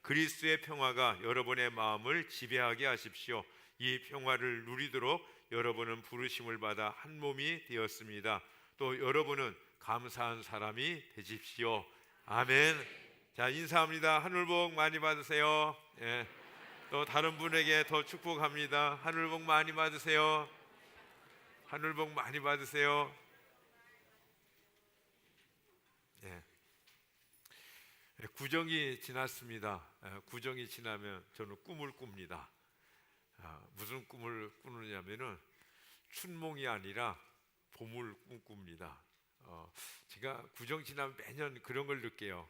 그리스도의 평화가 여러분의 마음을 지배하게 하십시오. 이 평화를 누리도록 여러분은 부르심을 받아 한 몸이 되었습니다. 또 여러분은 감사한 사람이 되십시오. 아멘. 자, 인사합니다. 하늘 복 많이 받으세요. 예. 또 다른 분에게 더 축복합니다. 하늘 복 많이 받으세요. 하늘 복 많이 받으세요. 예. 구정이 지났습니다. 구정이 지나면 저는 꿈을 꿉니다. 무슨 꿈을 꾸느냐면은 춘몽이 아니라 봄을 꿈꿉니다. 제가 구정 지나면 매년 그런 걸 느껴요.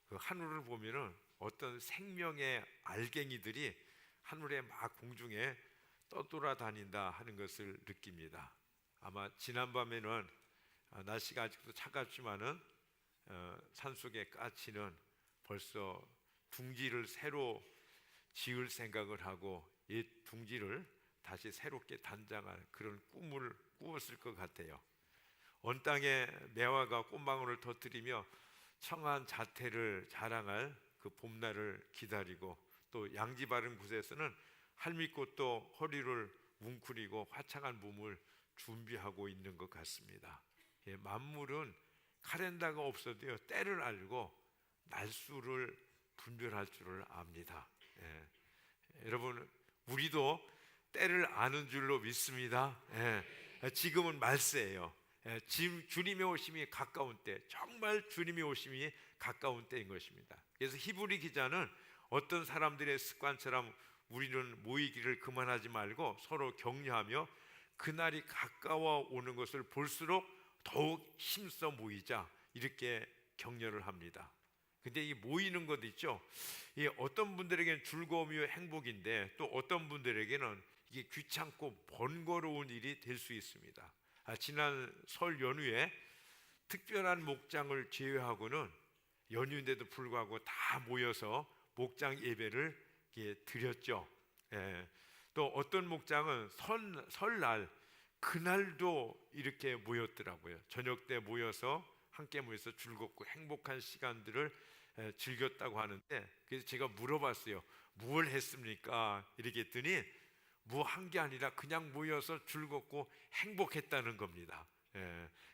그 하늘을 보면은 어떤 생명의 알갱이들이 하늘에 막 공중에 떠돌아다닌다 하는 것을 느낍니다. 아마 지난밤에는 날씨가 아직도 차갑지만은 산속의 까치는 벌써 둥지를 새로 지을 생각을 하고 이 둥지를 다시 새롭게 단장할 그런 꿈을 꾸었을 것 같아요. 온 땅에 매화가 꽃망울을 터뜨리며 청한 자태를 자랑할 그 봄날을 기다리고, 또 양지 바른 곳에서는 할미꽃도 허리를 뭉클이고 화창한 봄을 준비하고 있는 것 같습니다. 만물은 카렌다가 없어도요, 때를 알고 날수를 분별할 줄을 압니다. 여러분, 우리도 때를 아는 줄로 믿습니다. 지금은 말세예요. 지금 주님의 오심이 가까운 때, 정말 주님의 오심이 가까운 때인 것입니다. 그래서 히브리 기자는 어떤 사람들의 습관처럼 우리는 모이기를 그만하지 말고 서로 격려하며 그날이 가까워 오는 것을 볼수록 더욱 힘써 모이자, 이렇게 격려를 합니다. 근데 이 모이는 것 있죠, 이 어떤 분들에게는 즐거움이요 행복인데, 또 어떤 분들에게는 이게 귀찮고 번거로운 일이 될 수 있습니다. 지난 설 연휴에 특별한 목장을 제외하고는 연휴인데도 불구하고 다 모여서 목장 예배를 드렸죠. 또 어떤 목장은 설날 그날도 이렇게 모였더라고요. 저녁 때 모여서 함께 모여서 즐겁고 행복한 시간들을 즐겼다고 하는데, 그래서 제가 물어봤어요. 뭘 했습니까? 이렇게 했더니 뭐 한 게 아니라 그냥 모여서 즐겁고 행복했다는 겁니다.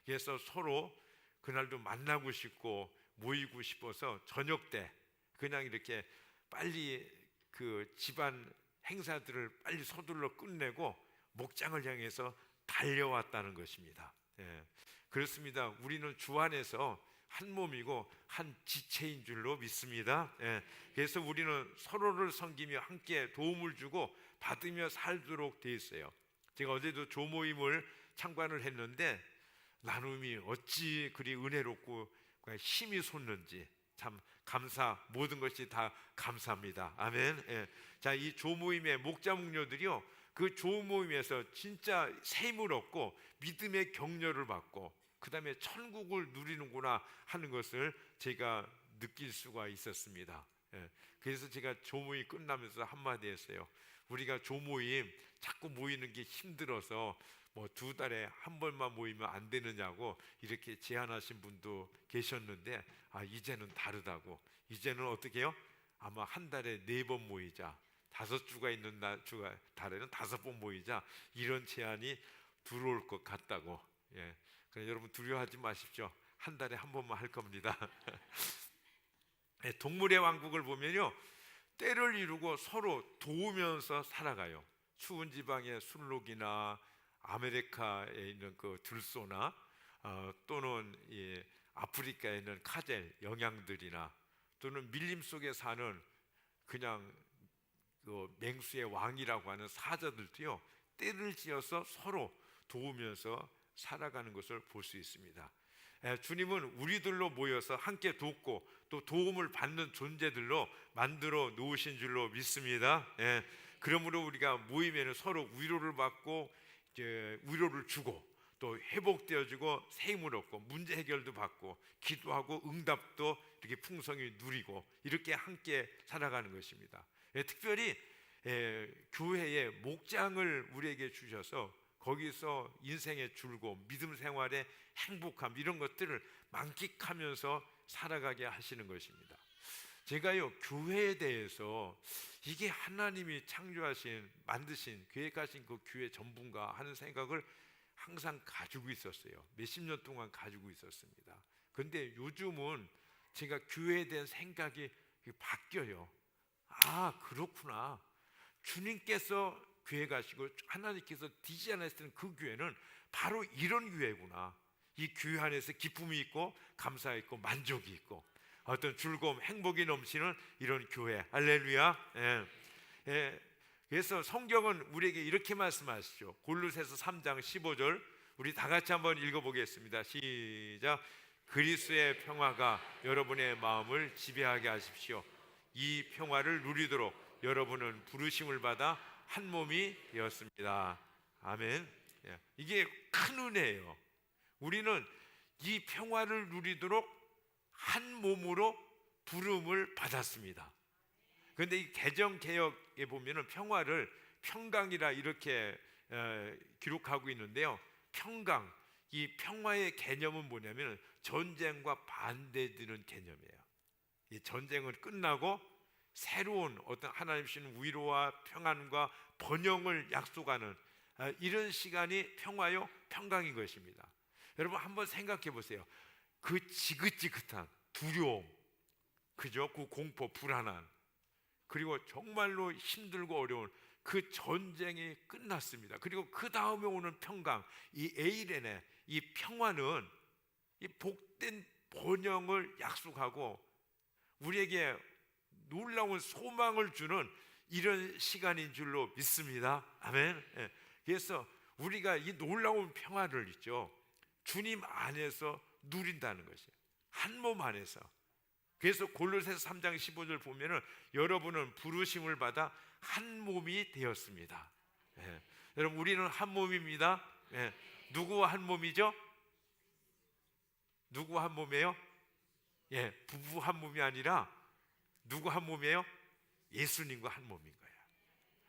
그래서 서로 그날도 만나고 싶고 모이고 싶어서 저녁 때 그냥 이렇게 빨리 그 집안 행사들을 빨리 서둘러 끝내고 목장을 향해서 달려왔다는 것입니다. 그렇습니다. 우리는 주 안에서 한 몸이고 한 지체인 줄로 믿습니다. 그래서 우리는 서로를 섬기며 함께 도움을 주고 받으며 살도록 되어 있어요. 제가 어제도 조모임을 참관을 했는데 나눔이 어찌 그리 은혜롭고 힘이 솟는지 참 모든 것이 다 감사합니다. 아멘. 자, 이 조모임의 목자 목녀들이요, 그 조모임에서 진짜 새 힘을 얻고 믿음의 격려를 받고 그 다음에 천국을 누리는구나 하는 것을 제가 느낄 수가 있었습니다. 그래서 제가 조모임 끝나면서 한마디 했어요. 우리가 조모임 자꾸 모이는 게 힘들어서 뭐 2달에 한 번만 모이면 안 되느냐고 이렇게 제안하신 분도 계셨는데, 이제는 다르다고. 이제는 어떻게 해요? 아마 한 달에 4번 모이자, 5주가 있는 달에는 5번 모이자, 이런 제안이 들어올 것 같다고. 그러니까 여러분 두려워하지 마십시오. 한 달에 한 번만 할 겁니다. 동물의 왕국을 보면요, 때를 이루고 서로 도우면서 살아가요. 추운 지방의 순록이나 아메리카에 있는 그 들소나 또는 아프리카에 있는 카젤 영양들이나 또는 밀림 속에 사는 그냥 그 맹수의 왕이라고 하는 사자들도요, 때를 지어서 서로 도우면서 살아가는 것을 볼 수 있습니다. 주님은 우리들로 모여서 함께 돕고 또 도움을 받는 존재들로 만들어 놓으신 줄로 믿습니다. 그러므로 우리가 모이면 서로 위로를 받고 위로를 주고 또 회복되어지고 새 힘을 얻고 문제 해결도 받고 기도하고 응답도 이렇게 풍성히 누리고 이렇게 함께 살아가는 것입니다. 특별히 교회의 목장을 우리에게 주셔서 거기서 인생의 즐거움, 믿음 생활의 행복함, 이런 것들을 만끽하면서 살아가게 하시는 것입니다. 제가요, 교회에 대해서 이게 하나님이 창조하신, 만드신, 계획하신 그 교회 전부인가 하는 생각을 항상 가지고 있었어요. 몇십 년 동안 가지고 있었습니다. 근데 요즘은 제가 교회에 대한 생각이 바뀌어요. 아, 그렇구나. 주님께서 교회 가시고 하나님께서 디자인하셨던 그 교회는 바로 이런 교회구나. 이 교회 안에서 기쁨이 있고 감사 있고 만족이 있고 어떤 즐거움, 행복이 넘치는 이런 교회. 할렐루야. 예. 예. 그래서 성경은 우리에게 이렇게 말씀하시죠. 골로새서 3장 15절 우리 다 같이 한번 읽어보겠습니다. 시작. 그리스도의 평화가 여러분의 마음을 지배하게 하십시오. 이 평화를 누리도록 여러분은 부르심을 받아 한 몸이 되었습니다. 아멘. 예. 이게 큰 은혜예요. 우리는 이 평화를 누리도록 한 몸으로 부름을 받았습니다. 그런데 이 개정개혁에 보면은 평화를 평강이라 이렇게 기록하고 있는데요. 평강, 이 평화의 개념은 뭐냐면 전쟁과 반대되는 개념이에요. 이 전쟁은 끝나고 새로운 어떤 하나님 주시는 위로와 평안과 번영을 약속하는 이런 시간이 평화요, 평강인 것입니다. 여러분 한번 생각해 보세요. 그 지긋지긋한 두려움, 그죠? 그 공포, 불안한, 그리고 정말로 힘들고 어려운 그 전쟁이 끝났습니다. 그리고 그 다음에 오는 평강, 이 에이렌의 이 평화는 이 복된 번영을 약속하고 우리에게 놀라운 소망을 주는 이런 시간인 줄로 믿습니다. 아멘. 예. 그래서 우리가 이 놀라운 평화를 있죠, 주님 안에서 누린다는 것이에요. 한 몸 안에서. 그래서 골로새서 3장 15절 보면은 여러분은 부르심을 받아 한 몸이 되었습니다. 예. 여러분 우리는 한 몸입니다. 예. 누구와 한 몸이죠? 누구와 한 몸이에요? 예, 부부 한 몸이 아니라 누구 한 몸이에요? 예수님과 한 몸인 거예요.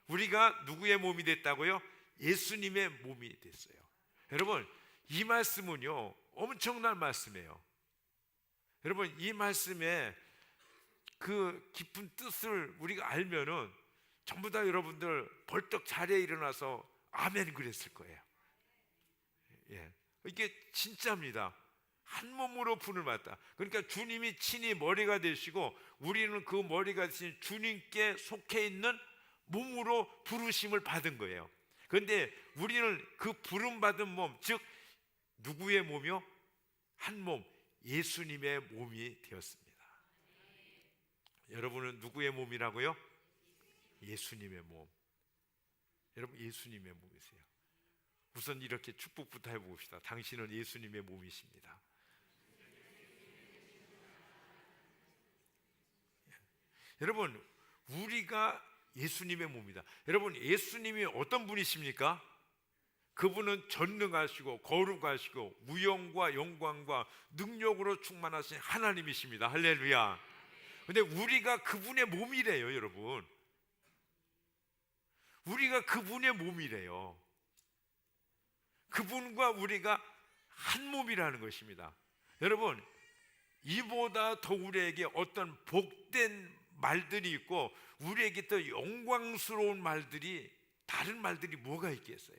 우리가 누구의 몸이 됐다고요? 예수님의 몸이 됐어요. 여러분 이 말씀은요 엄청난 말씀이에요. 여러분 이 말씀에 그 깊은 뜻을 우리가 알면은 전부 다 여러분들 벌떡 자리에 일어나서 아멘 그랬을 거예요. 예, 이게 진짜입니다. 한 몸으로 분을 받다. 그러니까 주님이 친히 머리가 되시고 우리는 그 머리가 되신 주님께 속해 있는 몸으로 부르심을 받은 거예요. 그런데 우리는 그 부름 받은 몸, 즉 누구의 몸이요? 한 몸, 예수님의 몸이 되었습니다. 여러분은 누구의 몸이라고요? 예수님의 몸. 여러분 예수님의 몸이세요. 우선 이렇게 축복부터 해봅시다. 당신은 예수님의 몸이십니다. 여러분 우리가 예수님의 몸이다. 여러분 예수님이 어떤 분이십니까? 그분은 전능하시고 거룩하시고 무영과 영광과 능력으로 충만하신 하나님이십니다. 할렐루야. 근데 우리가 그분의 몸이래요. 여러분 우리가 그분의 몸이래요. 그분과 우리가 한 몸이라는 것입니다. 여러분 이보다 더 우리에게 어떤 복된 말들이 있고 우리에게 더 영광스러운 말들이, 다른 말들이 뭐가 있겠어요?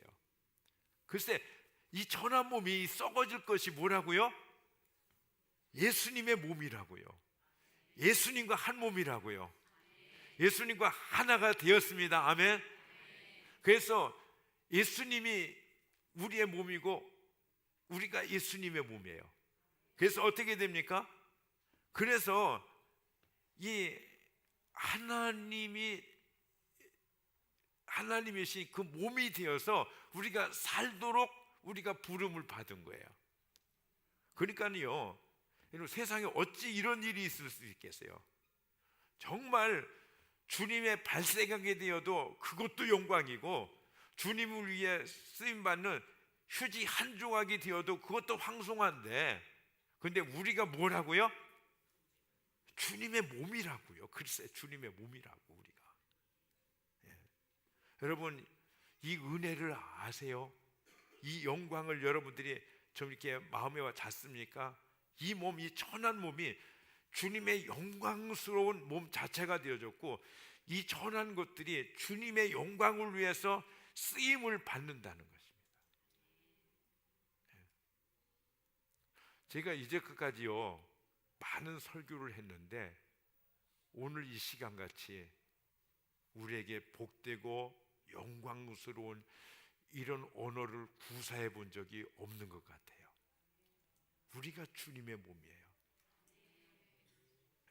글쎄 이 천한 몸이 썩어질 것이 뭐라고요? 예수님의 몸이라고요. 예수님과 한 몸이라고요. 예수님과 하나가 되었습니다. 아멘. 그래서 예수님이 우리의 몸이고 우리가 예수님의 몸이에요. 그래서 어떻게 됩니까? 그래서 이 하나님이신 그 몸이 되어서 우리가 살도록 우리가 부름을 받은 거예요. 그러니까요 세상에 어찌 이런 일이 있을 수 있겠어요? 정말 주님의 발생하게 되어도 그것도 영광이고 주님을 위해 쓰임받는 휴지 한 조각이 되어도 그것도 황송한데, 근데 우리가 뭐라고요? 주님의 몸이라고요. 글쎄 주님의 몸이라고 우리가. 예. 여러분 이 은혜를 아세요? 이 영광을 여러분들이 좀 이렇게 마음에 와 닿습니까? 이 몸, 이 천한 몸이 주님의 영광스러운 몸 자체가 되어졌고, 이 전한 것들이 주님의 영광을 위해서 쓰임을 받는다는 것입니다. 제가 이제까지요 많은 설교를 했는데, 오늘 이 시간같이 우리에게 복되고 영광스러운 이런 언어를 구사해 본 적이 없는 것 같아요. 우리가 주님의 몸이에요.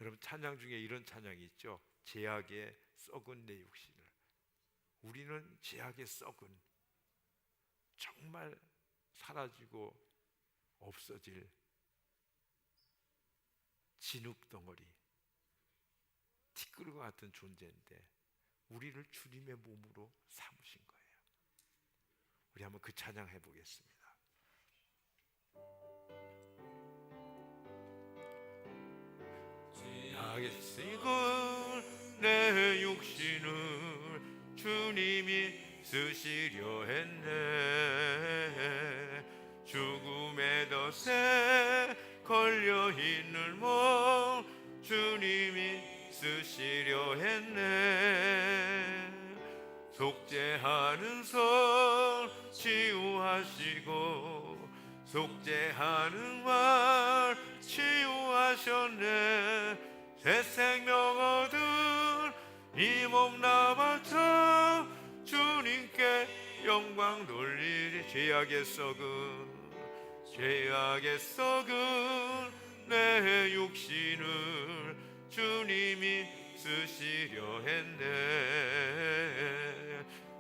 여러분, 찬양 중에 이런 찬양이 있죠. 제약에 썩은 내 육신을. 우리는 제약에 썩은, 정말 사라지고 없어질 진흙덩어리, 티끌과 같은 존재인데 우리를 주님의 몸으로 삼으신 거예요. 우리 한번 그 찬양 해보겠습니다. 제약에 썩은 내 육신을 주님이 쓰시려 했네. 죽음의 덫에 걸려있는 몸 주님이 쓰시려 했네. 속죄하는 손 치유하시고 속죄하는 말 치유하셨네. 새 생명 얻은 이 몸 나바쳐 주님께 영광 돌리리. 죄악에 썩은 내 육신을 주님이 쓰시려 했네.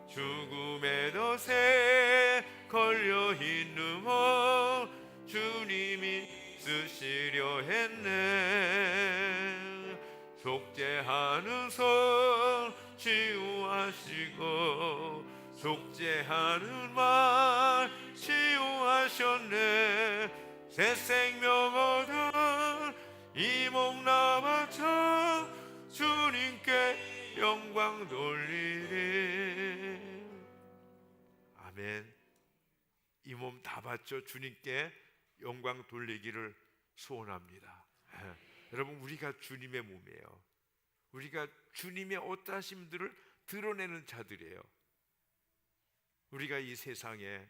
죽음의 덫에 걸려있는 몸 주님이 쓰시려 했네. 속죄하는 손 치유하시고 속죄하는 말 치유하셨네. 새 생명 얻은 이 몸 나바쳐 주님께 영광 돌리리. 아멘. 이 몸 다 바쳐 주님께 영광 돌리기를 소원합니다. 여러분, 우리가 주님의 몸이에요. 우리가 주님의 어떠하심들을 드러내는 자들이에요. 우리가 이 세상에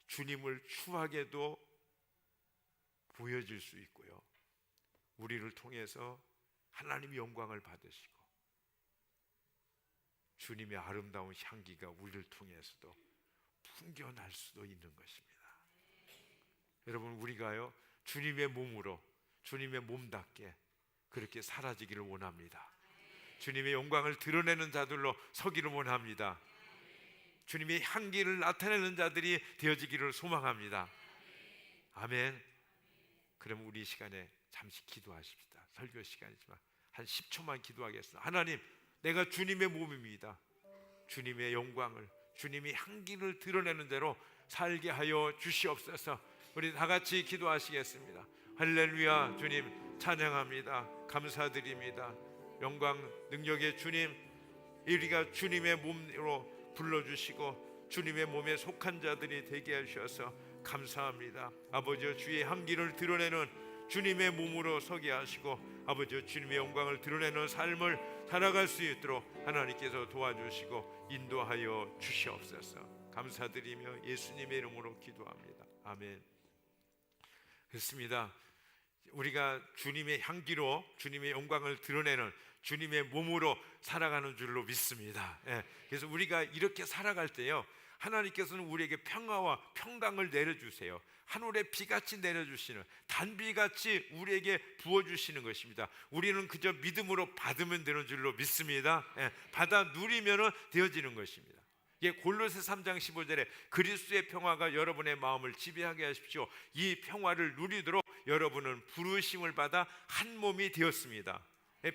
주님을 추하게도 보여질 수 있고요, 우리를 통해서 하나님의 영광을 받으시고 주님의 아름다운 향기가 우리를 통해서도 풍겨날 수도 있는 것입니다. 여러분, 우리가요 주님의 몸으로, 주님의 몸답게 그렇게 사라지기를 원합니다. 주님의 영광을 드러내는 자들로 서기를 원합니다. 주님의 향기를 나타내는 자들이 되어지기를 소망합니다. 아멘. 그럼 우리 시간에 잠시 기도하십시다. 설교 시간이지만 한 10초만 기도하겠습니다. 하나님, 내가 주님의 몸입니다. 주님의 영광을, 주님의 향기를 드러내는 대로 살게 하여 주시옵소서. 우리 다 같이 기도하시겠습니다. 할렐루야. 주님 찬양합니다. 감사드립니다. 영광 능력의 주님, 우리가 주님의 몸으로 불러주시고 주님의 몸에 속한 자들이 되게 하셔서 감사합니다. 아버지, 주의 향기를 드러내는 주님의 몸으로 서게 하시고 아버지, 주님의 영광을 드러내는 삶을 살아갈 수 있도록 하나님께서 도와주시고 인도하여 주시옵소서. 감사드리며 예수님의 이름으로 기도합니다. 아멘. 그렇습니다. 우리가 주님의 향기로 주님의 영광을 드러내는 주님의 몸으로 살아가는 줄로 믿습니다. 그래서 우리가 이렇게 살아갈 때요, 하나님께서는 우리에게 평화와 평강을 내려주세요. 하늘의 비같이 내려주시는, 단비같이 우리에게 부어주시는 것입니다. 우리는 그저 믿음으로 받으면 되는 줄로 믿습니다. 받아 누리면 되어지는 것입니다. 골로새 3장 15절에 그리스도의 평화가 여러분의 마음을 지배하게 하십시오. 이 평화를 누리도록 여러분은 부르심을 받아 한 몸이 되었습니다.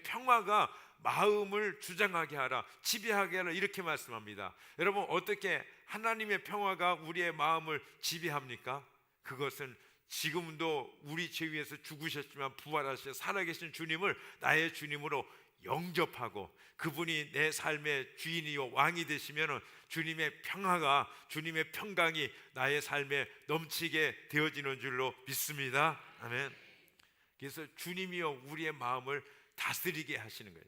평화가 마음을 주장하게 하라, 지배하게 하라, 이렇게 말씀합니다. 여러분, 어떻게 하나님의 평화가 우리의 마음을 지배합니까? 그것은 지금도 우리 죄 위에서 죽으셨지만 부활하셔 살아계신 주님을 나의 주님으로 영접하고 그분이 내 삶의 주인이요 왕이 되시면 주님의 평화가, 주님의 평강이 나의 삶에 넘치게 되어지는 줄로 믿습니다. 아멘. 그래서 주님이여 우리의 마음을 다스리게 하시는 거예요.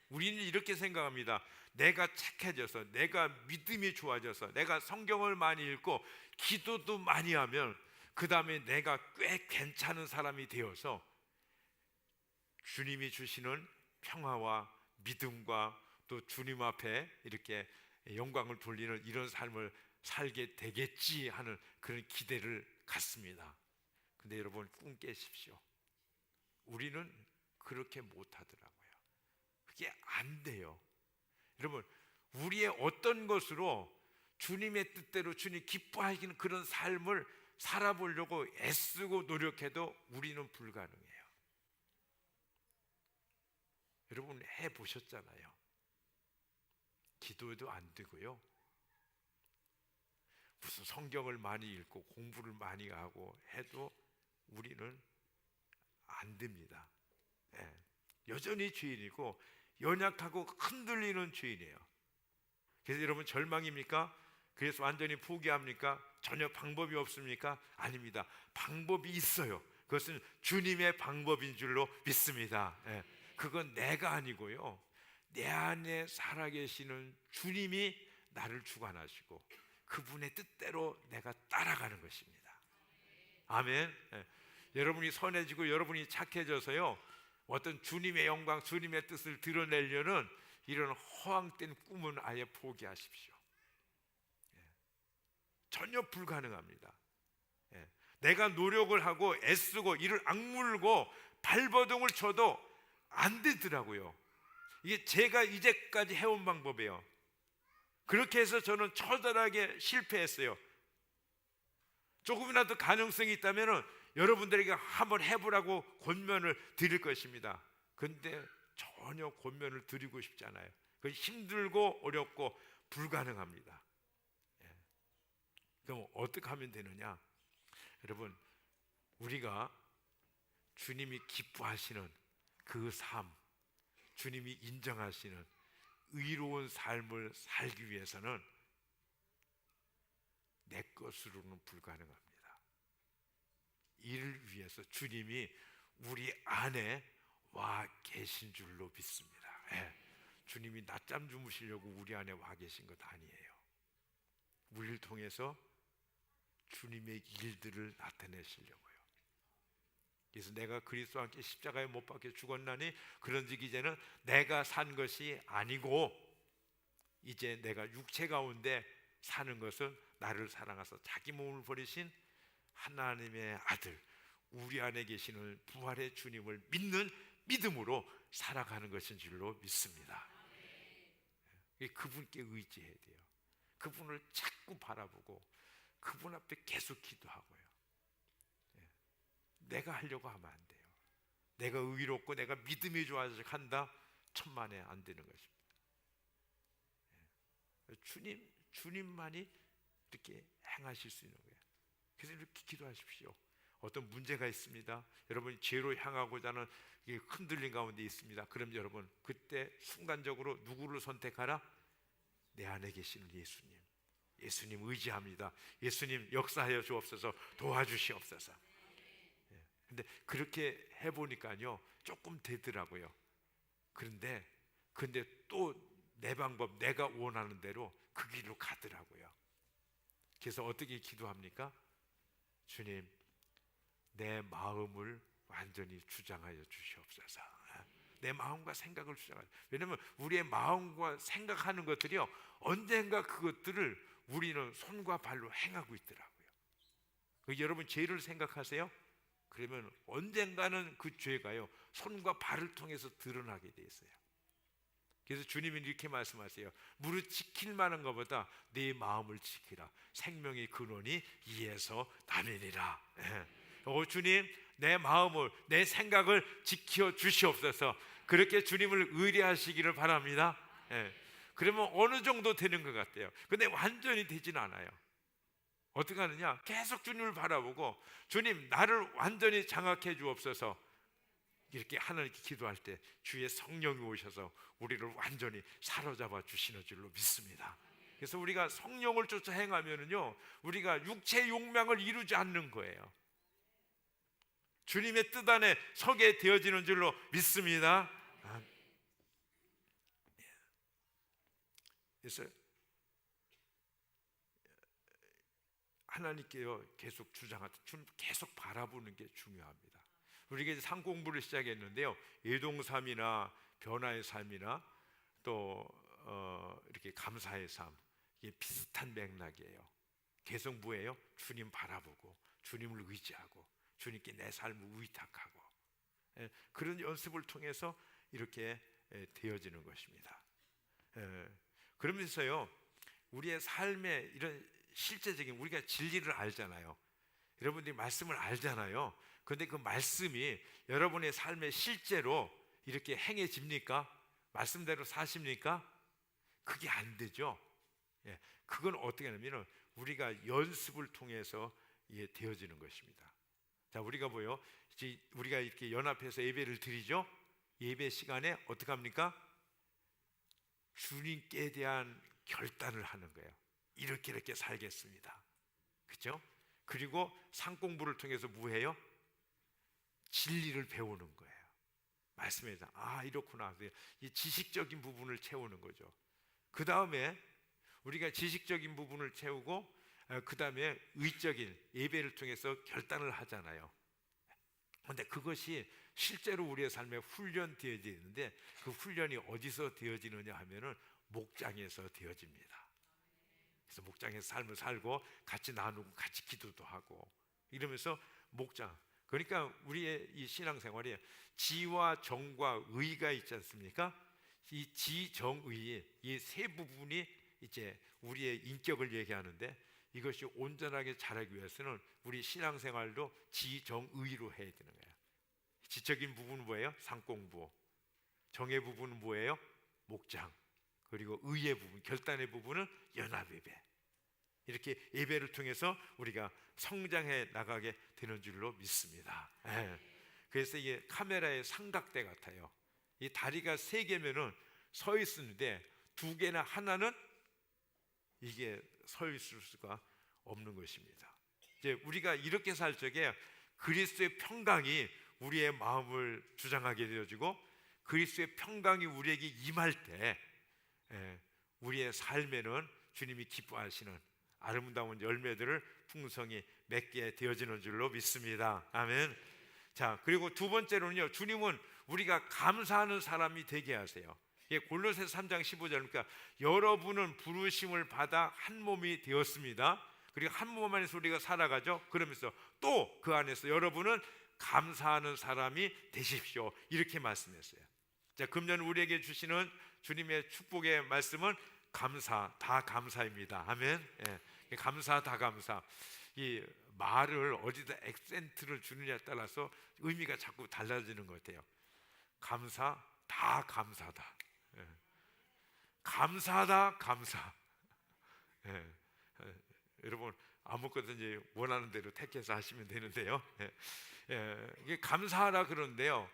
우리는 이렇게 생각합니다. 내가 착해져서, 내가 믿음이 좋아져서, 내가 성경을 많이 읽고 기도도 많이 하면 그 다음에 내가 꽤 괜찮은 사람이 되어서 주님이 주시는 평화와 믿음과 또 주님 앞에 이렇게 영광을 돌리는 이런 삶을 살게 되겠지 하는 그런 기대를 갖습니다. 근데 여러분, 꿈 깨십시오. 우리는 그렇게 못하더라고요. 그게 안 돼요. 여러분, 우리의 어떤 것으로 주님의 뜻대로 주님 기뻐하시는 그런 삶을 살아보려고 애쓰고 노력해도 우리는 불가능해요. 여러분, 해보셨잖아요. 기도도 안 되고요, 무슨 성경을 많이 읽고 공부를 많이 하고 해도 우리는 안 됩니다. 여전히 죄인이고 연약하고 흔들리는 죄인이에요. 그래서 여러분, 절망입니까? 그래서 완전히 포기합니까? 전혀 방법이 없습니까? 아닙니다. 방법이 있어요. 그것은 주님의 방법인 줄로 믿습니다. 그건 내가 아니고요, 내 안에 살아계시는 주님이 나를 주관하시고 그분의 뜻대로 내가 따라가는 것입니다. 아멘. 여러분이 선해지고 여러분이 착해져서요, 어떤 주님의 영광, 주님의 뜻을 드러내려는 이런 허황된 꿈은 아예 포기하십시오. 전혀 불가능합니다. 내가 노력을 하고 애쓰고 이를 악물고 발버둥을 쳐도 안 되더라고요. 이게 제가 이제까지 해온 방법이에요. 그렇게 해서 저는 처절하게 실패했어요. 조금이라도 가능성이 있다면 여러분들에게 한번 해보라고 권면을 드릴 것입니다. 근데 전혀 권면을 드리고 싶지 않아요. 그 힘들고 어렵고 불가능합니다. 그럼 어떻게 하면 되느냐? 여러분, 우리가 주님이 기뻐하시는 그 삶, 주님이 인정하시는 의로운 삶을 살기 위해서는 내 것으로는 불가능합니다. 이를 위해서 주님이 우리 안에 와 계신 줄로 믿습니다. 주님이 낮잠 주무시려고 우리 안에 와 계신 것 아니에요. 우리를 통해서 주님의 일들을 나타내시려고요. 그래서 내가 그리스도와 함께 십자가에 못 박혀 죽었나니 그런즉 이제는 내가 산 것이 아니고 이제 내가 육체 가운데 사는 것은 나를 사랑하사 자기 몸을 버리신 하나님의 아들, 우리 안에 계시는 부활의 주님을 믿는 믿음으로 살아가는 것인 줄로 믿습니다. 그분께 의지해야 돼요. 그분을 자꾸 바라보고 그분 앞에 계속 기도하고요. 내가 하려고 하면 안 돼요. 내가 의롭고 내가 믿음이 좋아서 한다? 천만에 안 되는 것입니다. 주님만이 이렇게 행하실 수 있는 거예요. 그래서 이렇게 기도하십시오. 어떤 문제가 있습니다. 여러분이 죄로 향하고자 하는 흔들림 가운데 있습니다. 그럼 여러분, 그때 순간적으로 누구를 선택하라? 내 안에 계시는 예수님. 예수님 의지합니다. 예수님 역사하여 주옵소서, 도와주시옵소서. 근데 그렇게 해보니까요, 조금 되더라고요. 근데 또 내 방법, 내가 원하는 대로 그 길로 가더라고요. 그래서 어떻게 기도합니까? 주님, 내 마음을 완전히 주장하여 주시옵소서. 내 마음과 생각을 주장하여. 왜냐하면 우리의 마음과 생각하는 것들이요, 언젠가 그것들을 우리는 손과 발로 행하고 있더라고요. 여러분 죄를 생각하세요? 그러면 언젠가는 그 죄가요, 손과 발을 통해서 드러나게 돼 있어요. 그래서 주님이 이렇게 말씀하세요. 무릇 지킬 만한 것보다 네 마음을 지키라. 생명의 근원이 이에서 나느니라. 주님, 내 마음을, 내 생각을 지켜 주시옵소서. 그렇게 주님을 의뢰하시기를 바랍니다. 그러면 어느 정도 되는 것 같아요. 근데 완전히 되지는 않아요. 어떻게 하느냐? 계속 주님을 바라보고, 주님 나를 완전히 장악해 주옵소서. 이렇게 하나님께 기도할 때 주의 성령이 오셔서 우리를 완전히 사로잡아 주시는 줄로 믿습니다. 그래서 우리가 성령을 쫓아 행하면은요, 우리가 육체의 욕망을 이루지 않는 거예요. 주님의 뜻 안에 서게 되어지는 줄로 믿습니다. 그래서 하나님께요 계속 주장하듯 주님 계속 바라보는 게 중요합니다. 우리가 이제 상 공부를 시작했는데요, 예동삼이나 변화의 삶이나 또 이렇게 감사의 삶, 이게 비슷한 맥락이에요. 계속 뭐예요? 주님 바라보고 주님을 의지하고 주님께 내 삶을 의탁하고, 그런 연습을 통해서 이렇게 되어지는 것입니다. 그러면서요 우리의 삶에 이런 실제적인, 우리가 진리를 알잖아요. 여러분들이 말씀을 알잖아요. 그런데 그 말씀이 여러분의 삶에 실제로 이렇게 행해집니까? 말씀대로 사십니까? 그게 안 되죠. 그건 어떻게 하냐면 우리가 연습을 통해서 이게 되어지는 것입니다. 자, 우리가 뭐요? 이제 우리가 이렇게 연합해서 예배를 드리죠. 예배 시간에 어떻게 합니까? 주님께 대한 결단을 하는 거예요. 이렇게 살겠습니다. 그렇죠? 그리고 상공부를 통해서 뭐해요? 진리를 배우는 거예요. 말씀에서 이렇구나. 이 지식적인 부분을 채우는 거죠. 그 다음에 우리가 지식적인 부분을 채우고 그 다음에 의적인 예배를 통해서 결단을 하잖아요. 그런데 그것이 실제로 우리의 삶에 훈련되어지는데, 그 훈련이 어디서 되어지느냐 하면은 목장에서 되어집니다. 그래서 목장에서 삶을 살고 같이 나누고 같이 기도도 하고 이러면서 목장. 그러니까 우리의 이 신앙생활이 지와 정과 의가 있지 않습니까? 이 지, 정, 의, 이 세 부분이 이제 우리의 인격을 얘기하는데, 이것이 온전하게 자라기 위해서는 우리 신앙생활도 지, 정, 의로 해야 되는 거예요. 지적인 부분은 뭐예요? 상공부. 정의 부분은 뭐예요? 목장. 그리고 의의 부분, 결단의 부분은 연합예배. 이렇게 예배를 통해서 우리가 성장해 나가게 되는 줄로 믿습니다. 그래서 이게 카메라의 삼각대 같아요. 이 다리가 3개면은 서 있는데 2개나 하나는 이게 서 있을 수가 없는 것입니다. 이제 우리가 이렇게 살 적에 그리스도의 평강이 우리의 마음을 주장하게 되어지고, 그리스도의 평강이 우리에게 임할 때 우리의 삶에는 주님이 기뻐하시는 아름다운 열매들을 풍성히 맺게 되어지는 줄로 믿습니다. 아멘. 자, 그리고 두 번째로는요, 주님은 우리가 감사하는 사람이 되게 하세요. 골로새서 3장 15절, 그러니까 여러분은 부르심을 받아 한 몸이 되었습니다. 그리고 한 몸 안에서 우리가 살아가죠. 그러면서 또 그 안에서 여러분은 감사하는 사람이 되십시오. 이렇게 말씀했어요. 자, 금년 우리에게 주시는 주님의 축복의 말씀은 감사, 다 감사입니다. 아멘. 감사, 다 감사. 이 말을 어디다 액센트를 주느냐에 따라서 의미가 자꾸 달라지는 것 같아요. 감사, 다 감사다. 감사다, 감사. 여러분 아무거든지 원하는 대로 택해서 하시면 되는데요. 이게 감사하라 그러는데요,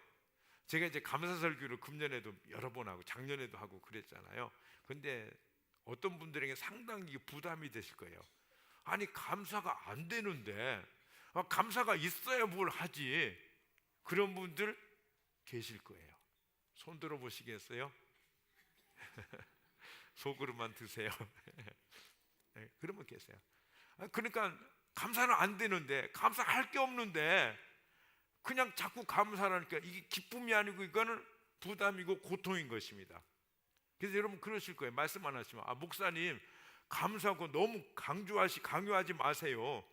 제가 이제 감사 설교를 금년에도 여러 번 하고 작년에도 하고 그랬잖아요. 근데 어떤 분들에게 상당히 부담이 되실 거예요. 아니, 감사가 안 되는데 감사가 있어야 뭘 하지. 그런 분들 계실 거예요. 손 들어 보시겠어요? 소그릇만 드세요. 그러면 계세요. 그러니까 감사는 안 되는데, 감사할 게 없는데 그냥 자꾸 감사하니까 이게 기쁨이 아니고 이거는 부담이고 고통인 것입니다. 그래서 여러분 그러실 거예요. 말씀 안 하시면 목사님 감사하고 너무 강요하지 마세요.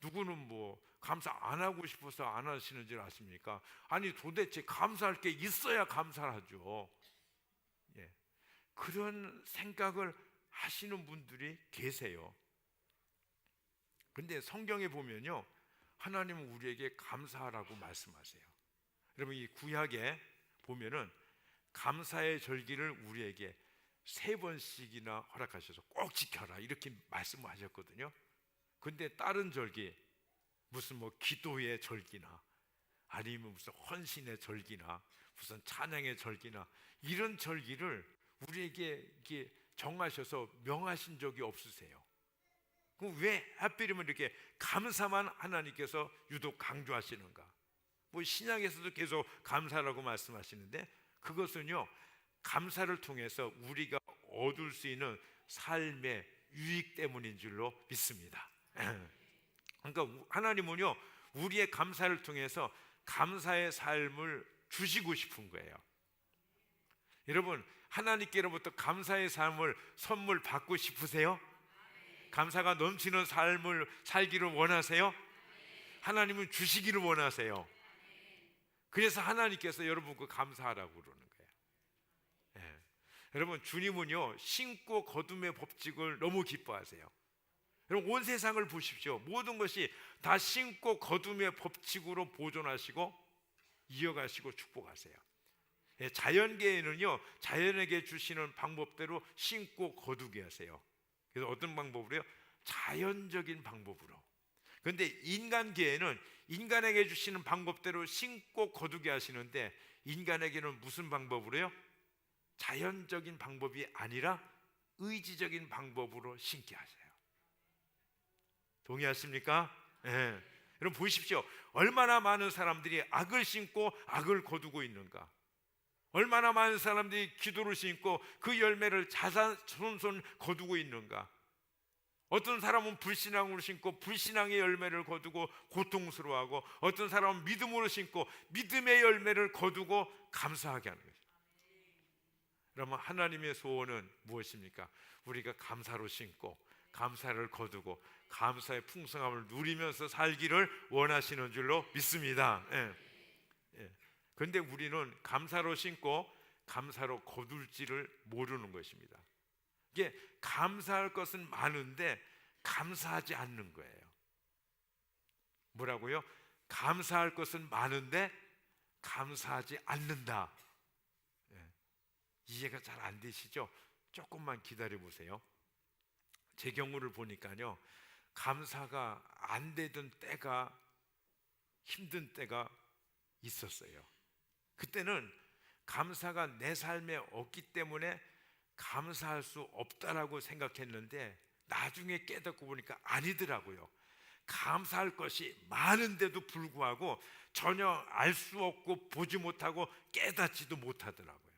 누구는 뭐 감사 안 하고 싶어서 안 하시는 줄 아십니까? 아니, 도대체 감사할 게 있어야 감사를 하죠. 그런 생각을 하시는 분들이 계세요. 그런데 성경에 보면요, 하나님은 우리에게 감사하라고 말씀하세요. 여러분 이 구약에 보면은 감사의 절기를 우리에게 3번씩이나 허락하셔서 꼭 지켜라 이렇게 말씀하셨거든요. 근데 다른 절기, 무슨 뭐 기도의 절기나 아니면 무슨 헌신의 절기나 무슨 찬양의 절기나 이런 절기를 우리에게 이렇게 정하셔서 명하신 적이 없으세요. 그럼 왜 하필이면 이렇게 감사만 하나님께서 유독 강조하시는가? 뭐 신약에서도 계속 감사라고 말씀하시는데 그것은요 감사를 통해서 우리가 얻을 수 있는 삶의 유익 때문인 줄로 믿습니다. 그러니까 하나님은요 우리의 감사를 통해서 감사의 삶을 주시고 싶은 거예요. 여러분 하나님께로부터 감사의 삶을 선물 받고 싶으세요? 감사가 넘치는 삶을 살기를 원하세요? 하나님은 주시기를 원하세요. 그래서 하나님께서 여러분께 감사하라고 그러는 거예요. 예. 여러분 주님은요 신고 거둠의 법칙을 너무 기뻐하세요. 여러분 온 세상을 보십시오. 모든 것이 다 신고 거둠의 법칙으로 보존하시고 이어가시고 축복하세요. 예, 자연계에는요 자연에게 주시는 방법대로 신고 거두게 하세요. 그래서 어떤 방법으로요? 자연적인 방법으로. 그런데 인간계에는 인간에게 주시는 방법대로 신고 거두게 하시는데 인간에게는 무슨 방법으로요? 자연적인 방법이 아니라 의지적인 방법으로 신게 하세요. 동의하십니까? 예. 여러분 보십시오. 얼마나 많은 사람들이 악을 신고 악을 거두고 있는가. 얼마나 많은 사람들이 기도를 신고 그 열매를 자자손손 거두고 있는가. 어떤 사람은 불신앙으로 신고 불신앙의 열매를 거두고 고통스러워하고 어떤 사람은 믿음으로 신고 믿음의 열매를 거두고 감사하게 하는 거죠. 그러면 하나님의 소원은 무엇입니까? 우리가 감사로 신고 감사를 거두고 감사의 풍성함을 누리면서 살기를 원하시는 줄로 믿습니다. 예. 예. 그런데 우리는 감사로 신고 감사로 거둘지를 모르는 것입니다. 이게 감사할 것은 많은데 감사하지 않는 거예요. 뭐라고요? 감사할 것은 많은데 감사하지 않는다. 예. 이해가 잘 안 되시죠? 조금만 기다려 보세요. 제 경우를 보니까요 감사가 안 되던 때가 힘든 때가 있었어요. 그때는 감사가 내 삶에 없기 때문에 감사할 수 없다라고 생각했는데 나중에 깨닫고 보니까 아니더라고요. 감사할 것이 많은데도 불구하고 전혀 알 수 없고 보지 못하고 깨닫지도 못하더라고요.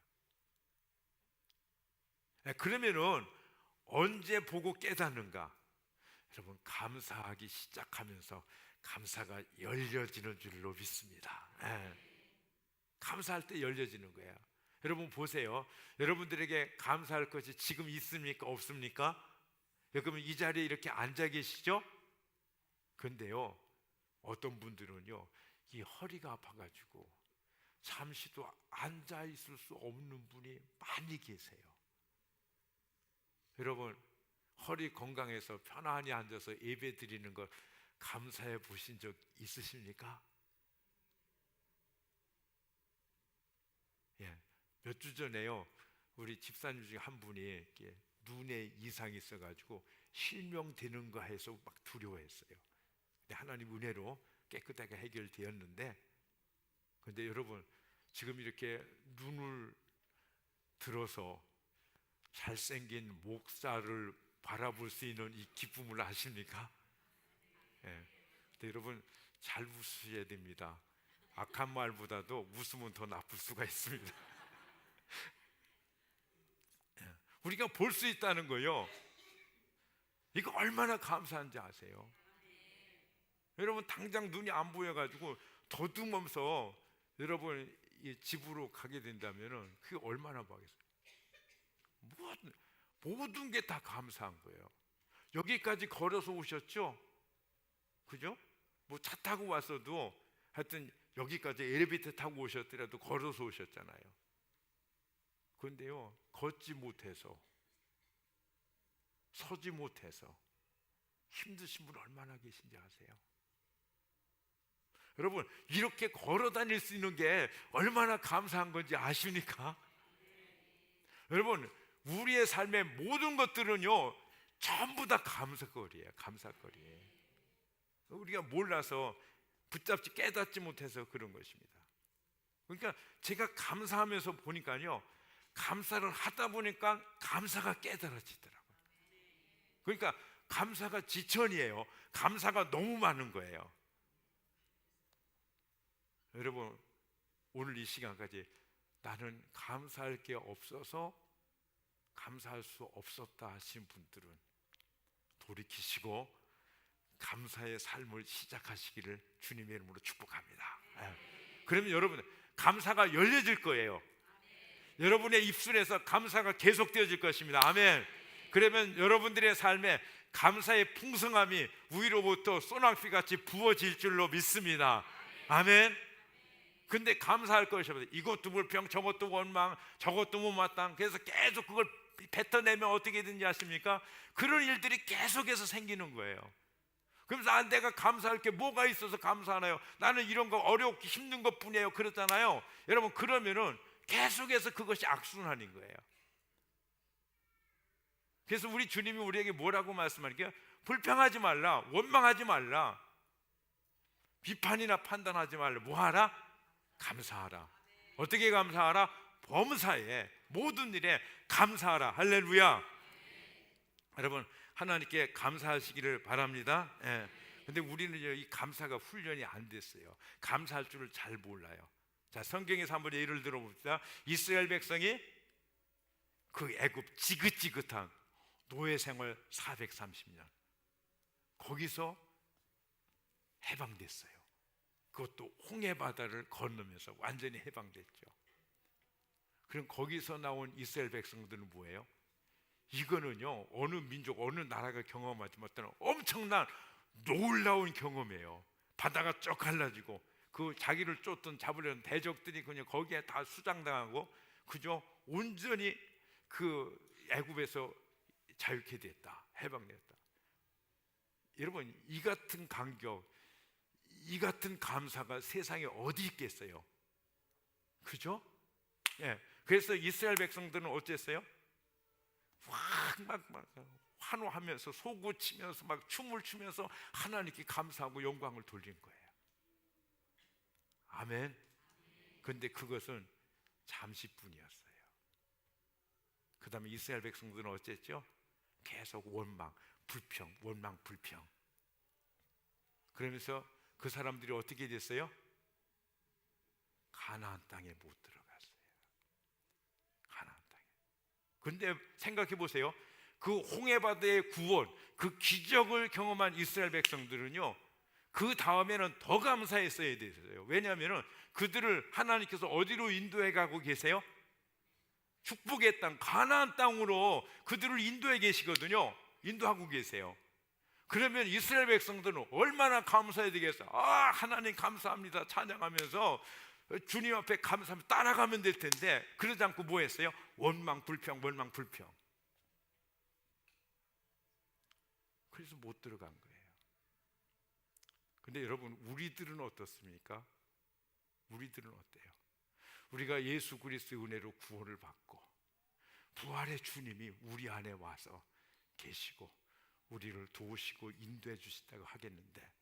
그러면은 언제 보고 깨닫는가? 여러분 감사하기 시작하면서 감사가 열려지는 줄로 믿습니다. 감사할 때 열려지는 거예요. 여러분 보세요. 여러분들에게 감사할 것이 지금 있습니까? 없습니까? 그러면 이 자리에 이렇게 앉아 계시죠? 근데요 어떤 분들은요 이 허리가 아파가지고 잠시도 앉아 있을 수 없는 분이 많이 계세요. 여러분 허리 건강해서 편안히 앉아서 예배 드리는 걸 감사해 보신 적 있으십니까? 예, 몇 주 전에요 우리 집사님 중에 한 분이 이렇게 눈에 이상이 있어가지고 실명되는가 해서 막 두려워했어요. 근데 하나님 은혜로 깨끗하게 해결되었는데, 근데 여러분 지금 이렇게 눈을 들어서 잘생긴 목사를 바라볼 수 있는 이 기쁨을 아십니까? 예. 근데 여러분 잘 웃으셔야 됩니다. 악한 말보다도 웃으면 더 나쁠 수가 있습니다. 우리가 볼 수 있다는 거요. 이거 얼마나 감사한지 아세요? 여러분 당장 눈이 안 보여가지고 더듬으면서 여러분 이 집으로 가게 된다면은 그게 얼마나 바겠어요? 모든 게 다 감사한 거예요. 여기까지 걸어서 오셨죠? 그죠? 뭐 차 타고 왔어도 하여튼 여기까지 엘리베이터 타고 오셨더라도 걸어서 오셨잖아요. 그런데요 걷지 못해서 서지 못해서 힘드신 분 얼마나 계신지 아세요? 여러분 이렇게 걸어 다닐 수 있는 게 얼마나 감사한 건지 아십니까? 여러분 우리의 삶의 모든 것들은요 전부 다 감사거리예요. 감사거리예요. 우리가 몰라서 붙잡지 깨닫지 못해서 그런 것입니다. 그러니까 제가 감사하면서 보니까요 감사를 하다 보니까 감사가 깨달아지더라고요. 그러니까 감사가 지천이에요. 감사가 너무 많은 거예요. 여러분, 오늘 이 시간까지 나는 감사할 게 없어서 감사할 수 없었다 하신 분들은 돌이키시고 감사의 삶을 시작하시기를 주님의 이름으로 축복합니다. 그러면 여러분, 감사가 열려질 거예요. 여러분의 입술에서 감사가 계속되어질 것입니다. 아멘. 그러면 여러분들의 삶에 감사의 풍성함이 위로부터 소낙비같이 부어질 줄로 믿습니다. 아멘. 근데 감사할 것이 없어요. 이것도 불평, 저것도 원망, 저것도 못마땅. 그래서 계속 그걸 뱉어내면 어떻게 되는지 아십니까? 그런 일들이 계속해서 생기는 거예요. 그러면서 내가 감사할 게 뭐가 있어서 감사하나요? 나는 이런 거 어렵고 힘든 것 뿐이에요. 그렇잖아요. 여러분, 그러면은 계속해서 그것이 악순환인 거예요. 그래서 우리 주님이 우리에게 뭐라고 말씀하니까, 불평하지 말라, 원망하지 말라, 비판이나 판단하지 말라. 뭐하라? 감사하라. 어떻게 감사하라? 범사에 모든 일에 감사하라. 할렐루야. 여러분, 하나님께 감사하시기를 바랍니다. 근데 우리는 이 감사가 훈련이 안 됐어요. 감사할 줄을 잘 몰라요. 자, 성경에서 한번 예를 들어봅시다. 이스라엘 백성이 그 애굽 지긋지긋한 노예 생활 430년 거기서 해방됐어요. 그것도 홍해 바다를 건너면서 완전히 해방됐죠. 그럼 거기서 나온 이스라엘 백성들은 뭐예요? 이거는요, 어느 민족, 어느 나라가 경험하지 못하는 엄청난 놀라운 경험이에요. 바다가 쭉 갈라지고 그 자기를 쫓던 잡으려는 대적들이 그냥 거기에 다 수장당하고, 그죠? 온전히 그 애굽에서 자유케 됐다, 해방됐다. 여러분, 이 같은 감격, 이 같은 감사가 세상에 어디 있겠어요? 그죠? 그래서 이스라엘 백성들은 어땠어요? 막 환호하면서 소고치면서 막 춤을 추면서 하나님께 감사하고 영광을 돌린 거예요. 아멘. 근데 그것은 잠시뿐이었어요. 그 다음에 이스라엘 백성들은 어쨌죠? 계속 원망, 불평, 원망, 불평. 그러면서 그 사람들이 어떻게 됐어요? 가나안 땅에 못 들어갔어요. 가나안 땅에. 근데 생각해 보세요. 그 홍해바다의 구원, 그 기적을 경험한 이스라엘 백성들은요, 그 다음에는 더 감사했어야 됐어요. 왜냐하면 그들을 하나님께서 어디로 인도해 가고 계세요? 축복의 땅, 가나안 땅으로 그들을 인도해 계시거든요. 인도하고 계세요. 그러면 이스라엘 백성들은 얼마나 감사해야 되겠어요? 아, 하나님 감사합니다 찬양하면서 주님 앞에 감사하면서 따라가면 될 텐데, 그러지 않고 뭐 했어요? 원망, 불평, 원망, 불평. 그래서 못 들어간 거예요. 근데 여러분, 우리들은 어떻습니까? 우리들은 어때요? 우리가 예수 그리스도의 은혜로 구원을 받고 부활의 주님이 우리 안에 와서 계시고 우리를 도우시고 인도해 주신다고 하겠는데,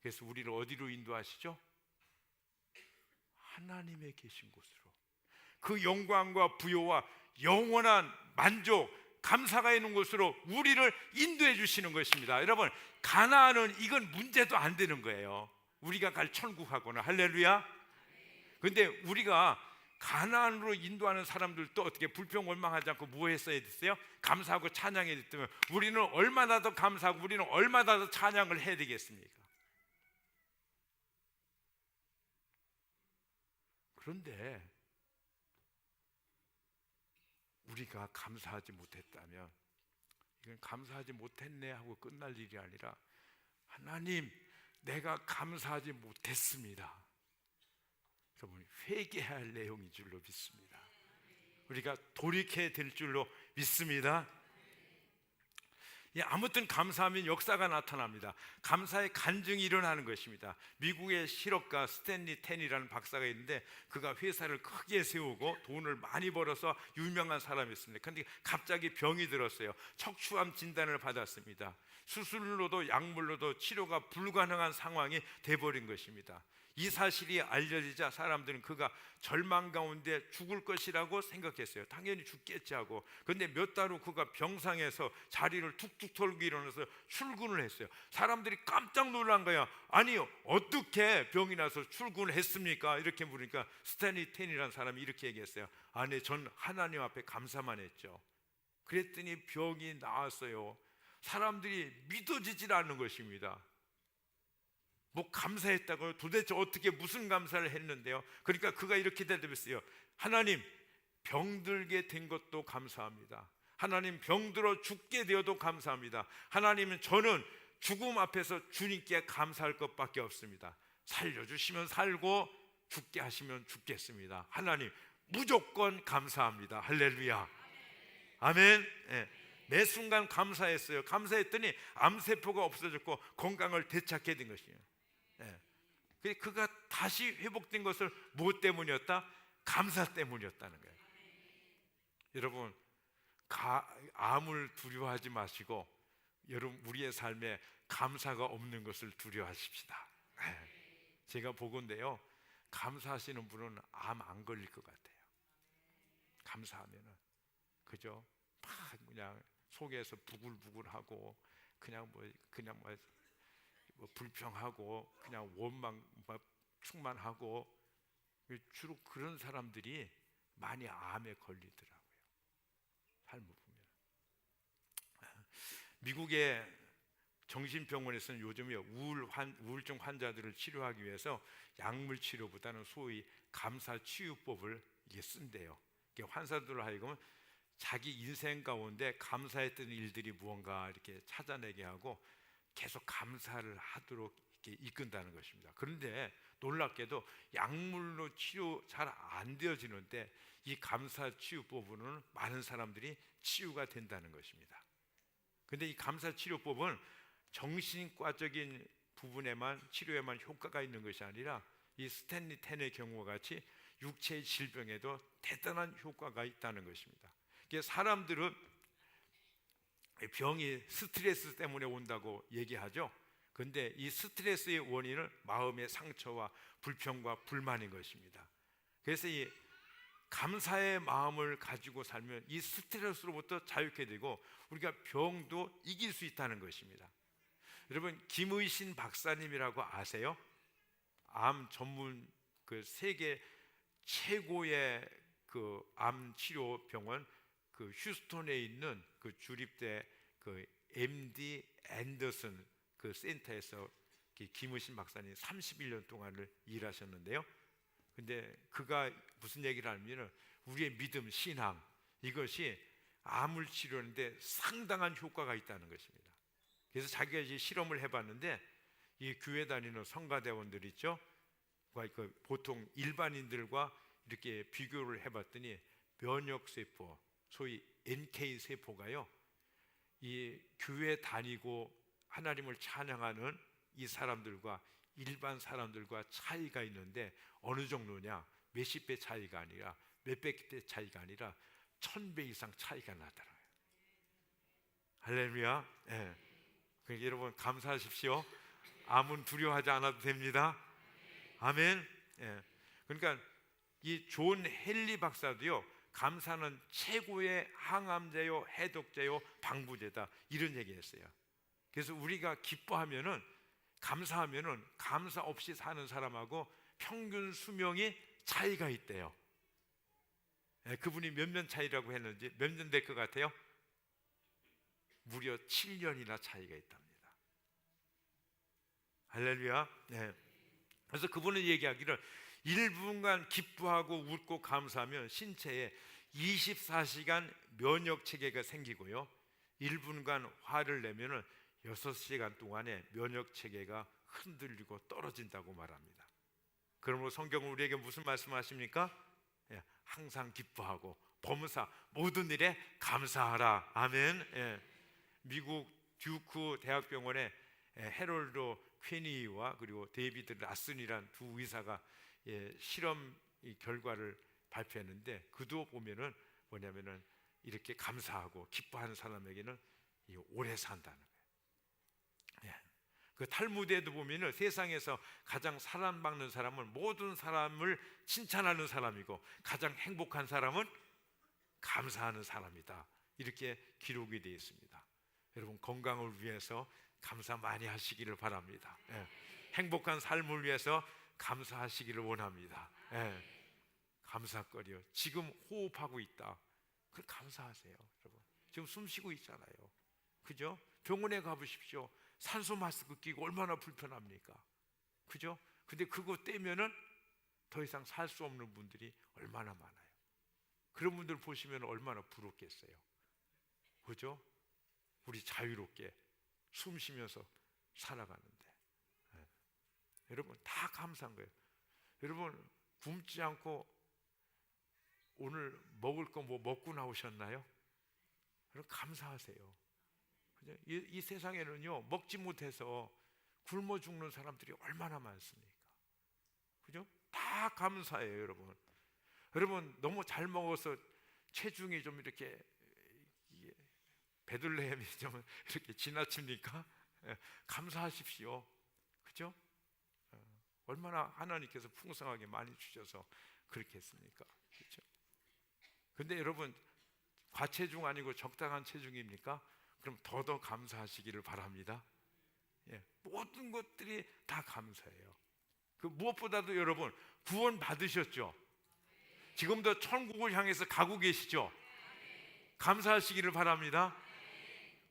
그래서 우리를 어디로 인도하시죠? 하나님의 계신 곳으로, 그 영광과 부요와 영원한 만족, 감사가 있는 곳으로 우리를 인도해 주시는 것입니다. 여러분, 가나안은 이건 문제도 안 되는 거예요. 우리가 갈 천국하고는. 할렐루야. 근데 우리가 가나안으로 인도하는 사람들도 어떻게 불평 원망하지 않고 뭐 했어야 됐어요? 감사하고 찬양해야 됐다면 우리는 얼마나 더 감사하고 우리는 얼마나 더 찬양을 해야 되겠습니까? 그런데 우리가 감사하지 못했다면, 이건 감사하지 못했네 하고 끝날 일이 아니라, 하나님, 내가 감사하지 못했습니다. 여러분, 회개해야 할 내용인 줄로 믿습니다. 우리가 돌이켜야 될 줄로 믿습니다. 아무튼 감사하면 역사가 나타납니다. 감사의 간증이 일어나는 것입니다. 미국의 실업가 스탠리 텐이라는 박사가 있는데, 그가 회사를 크게 세우고 돈을 많이 벌어서 유명한 사람이었습니다. 그런데 갑자기 병이 들었어요. 척추암 진단을 받았습니다. 수술로도 약물로도 치료가 불가능한 상황이 돼버린 것입니다. 이 사실이 알려지자 사람들은 그가 절망 가운데 죽을 것이라고 생각했어요. 당연히 죽겠지 하고. 그런데 몇 달 후 그가 병상에서 자리를 툭툭 털고 일어나서 출근을 했어요. 사람들이 깜짝 놀란 거야. 아니요, 어떻게 병이 나서 출근을 했습니까? 이렇게 물으니까 스탠리 텐이라는 사람이 이렇게 얘기했어요. 아니, 전 하나님 앞에 감사만 했죠. 그랬더니 병이 나았어요. 사람들이 믿어지질 않는 것입니다. 뭐 감사했다고요? 도대체 어떻게 무슨 감사를 했는데요? 그러니까 그가 이렇게 대답했어요. 하나님, 병들게 된 것도 감사합니다. 하나님, 병들어 죽게 되어도 감사합니다. 하나님은 저는 죽음 앞에서 주님께 감사할 것밖에 없습니다. 살려주시면 살고 죽게 하시면 죽겠습니다. 하나님, 무조건 감사합니다. 할렐루야. 아멘. 예. 매 순간 감사했어요. 감사했더니 암세포가 없어졌고 건강을 되찾게 된 것이에요. 예. 그가 다시 회복된 것을 무엇 때문이었다? 감사 때문이었다는 거예요. 여러분, 암을 두려워하지 마시고 여러분, 우리의 삶에 감사가 없는 것을 두려워하십시다. 예. 제가 보건대요, 감사하시는 분은 암 안 걸릴 것 같아요. 감사하면은, 그죠? 막 그냥 속에서 부글부글하고 그냥 뭐 불평하고 그냥 원망 충만하고, 주로 그런 사람들이 많이 암에 걸리더라고요. 삶을 보면. 미국의 정신병원에서는 요즘에 우울증 환자들을 치료하기 위해서 약물 치료보다는 소위 감사 치유법을 이게 쓴대요. 이게 환자들로 하여금 자기 인생 가운데 감사했던 일들이 무언가 이렇게 찾아내게 하고 계속 감사를 하도록 이렇게 이끈다는 것입니다. 그런데 놀랍게도 약물로 치료 잘 안 되어지는데 이 감사 치유법으로는 많은 사람들이 치유가 된다는 것입니다. 그런데 이 감사 치료법은 정신과적인 부분에만, 치료에만 효과가 있는 것이 아니라 이 스탠리 텐의 경우와 같이 육체의 질병에도 대단한 효과가 있다는 것입니다. 사람들은 병이 스트레스 때문에 온다고 얘기하죠. 그런데 이 스트레스의 원인은 마음의 상처와 불평과 불만인 것입니다. 그래서 이 감사의 마음을 가지고 살면 이 스트레스로부터 자유케 되고 우리가 병도 이길 수 있다는 것입니다. 여러분, 김의신 박사님이라고 아세요? 암 전문 그 세계 최고의 그 암 치료 병원, 그 휴스턴에 있는 그 주립대 그 MD 앤더슨 그 센터에서 김의신 박사님 31년 동안을 일하셨는데요. 근데 그가 무슨 얘기를 하냐면 우리의 믿음, 신앙, 이것이 암을 치료하는데 상당한 효과가 있다는 것입니다. 그래서 자기가 이제 실험을 해봤는데 이 교회 다니는 성가대원들 있죠. 보통 일반인들과 이렇게 비교를 해봤더니 면역세포, 소위 NK 세포가요, 이 교회 다니고 하나님을 찬양하는 이 사람들과 일반 사람들과 차이가 있는데 어느 정도냐? 몇십 배 차이가 아니라 몇백 배 차이가 아니라 1000배 이상 차이가 나더라고요. 할렐루야. 예. 그러니까 여러분 감사하십시오. 암은 두려워하지 않아도 됩니다. 아멘. 예. 그러니까 이 존 헨리 박사도요, 감사는 최고의 항암제요, 해독제요, 방부제다, 이런 얘기했어요. 그래서 우리가 기뻐하면은, 감사하면은 감사 없이 사는 사람하고 평균 수명이 차이가 있대요. 예, 그분이 몇 년 차이라고 했는지, 몇 년 될 것 같아요? 무려 7년이나 차이가 있답니다. 할렐루야. 네. 그래서 그분은 얘기하기를 1분간 기뻐하고 웃고 감사하면 신체에 24시간 면역 체계가 생기고요, 1분간 화를 내면은 6시간 동안에 면역 체계가 흔들리고 떨어진다고 말합니다. 그러므로 성경은 우리에게 무슨 말씀하십니까? 예, 항상 기뻐하고 범사 모든 일에 감사하라. 아멘. 예. 미국 듀크 대학병원의 해롤드 퀘니와 그리고 데이비드 라슨이란 두 의사가 실험 결과를 발표했는데, 그도 보면은 뭐냐면은 이렇게 감사하고 기뻐하는 사람에게는 오래 산다는 거예요. 예. 그 탈무드에도 보면은 세상에서 가장 사랑받는 사람은 모든 사람을 칭찬하는 사람이고 가장 행복한 사람은 감사하는 사람이다. 이렇게 기록이 되어 있습니다. 여러분 건강을 위해서 감사 많이 하시기를 바랍니다. 예. 행복한 삶을 위해서 감사하시기를 원합니다. 예. 감사거리요. 지금 호흡하고 있다. 그 감사하세요, 여러분. 지금 숨 쉬고 있잖아요. 그죠? 병원에 가보십시오. 산소 마스크 끼고 얼마나 불편합니까? 그죠? 근데 그거 떼면은 더 이상 살 수 없는 분들이 얼마나 많아요. 그런 분들 보시면 얼마나 부럽겠어요. 그죠? 우리 자유롭게 숨 쉬면서 살아가는데. 네. 여러분 다 감사한 거예요. 여러분 굶지 않고 오늘 먹을 거 뭐 먹고 나오셨나요? 여러분 감사하세요. 그죠? 이 세상에는요 먹지 못해서 굶어 죽는 사람들이 얼마나 많습니까? 그죠? 다 감사해요, 여러분. 여러분 너무 잘 먹어서 체중이 좀 이렇게 베들레헴이 좀 이렇게 지나칩니까? 감사하십시오. 그죠? 얼마나 하나님께서 풍성하게 많이 주셔서 그렇게 했습니까? 그렇죠? 근데 여러분 과체중 아니고 적당한 체중입니까? 그럼 더더 감사하시기를 바랍니다. 예, 모든 것들이 다 감사해요. 그 무엇보다도 여러분 구원 받으셨죠? 지금도 천국을 향해서 가고 계시죠? 감사하시기를 바랍니다.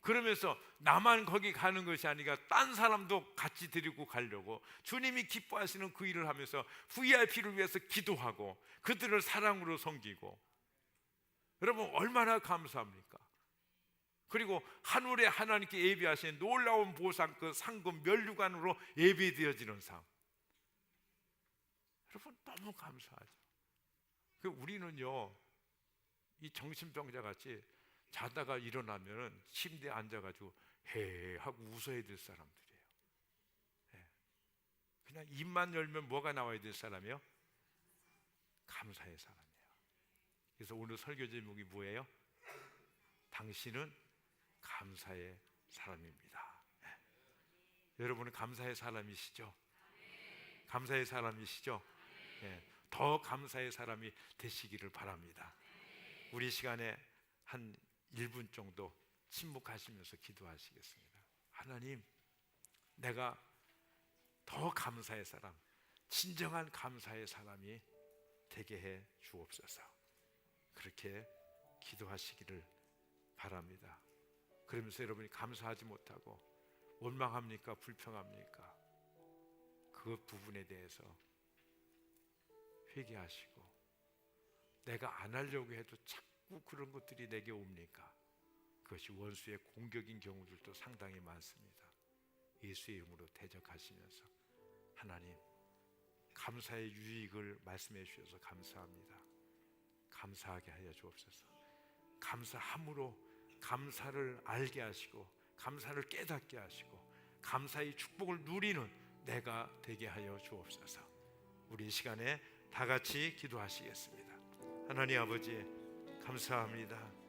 그러면서 나만 거기 가는 것이 아니라 딴 사람도 같이 데리고 가려고 주님이 기뻐하시는 그 일을 하면서 VIP를 위해서 기도하고 그들을 사랑으로 섬기고, 여러분 얼마나 감사합니까? 그리고 하늘에 하나님께 예비하신 놀라운 보상, 그 상금 면류관으로 예비되어지는 상, 여러분 너무 감사하죠. 우리는요 이 정신병자 같이 자다가 일어나면 침대에 앉아가지고 헤 하고 웃어야 될 사람들이에요. 네. 그냥 입만 열면 뭐가 나와야 될 사람이요? 감사의 사람이에요. 그래서 오늘 설교 제목이 뭐예요? 당신은 감사의 사람입니다. 네. 여러분은 감사의 사람이시죠? 감사의 사람이시죠? 네. 더 감사의 사람이 되시기를 바랍니다. 우리 시간에 한 1분 정도 침묵하시면서 기도하시겠습니다. 하나님, 내가 더 감사의 사람, 진정한 감사의 사람이 되게 해 주옵소서. 그렇게 기도하시기를 바랍니다. 그러면서 여러분이 감사하지 못하고 원망합니까? 불평합니까? 그 부분에 대해서 회개하시고, 내가 안 하려고 해도 자꾸 그런 것들이 내게 옵니까? 그것이 원수의 공격인 경우들도 상당히 많습니다. 예수의 이름으로 대적하시면서 하나님, 감사의 유익을 말씀해 주셔서 감사합니다. 감사하게 하여 주옵소서. 감사함으로 감사를 알게 하시고 감사를 깨닫게 하시고 감사의 축복을 누리는 내가 되게 하여 주옵소서. 우리 이 시간에 다 같이 기도하시겠습니다. 하나님 아버지, 감사합니다.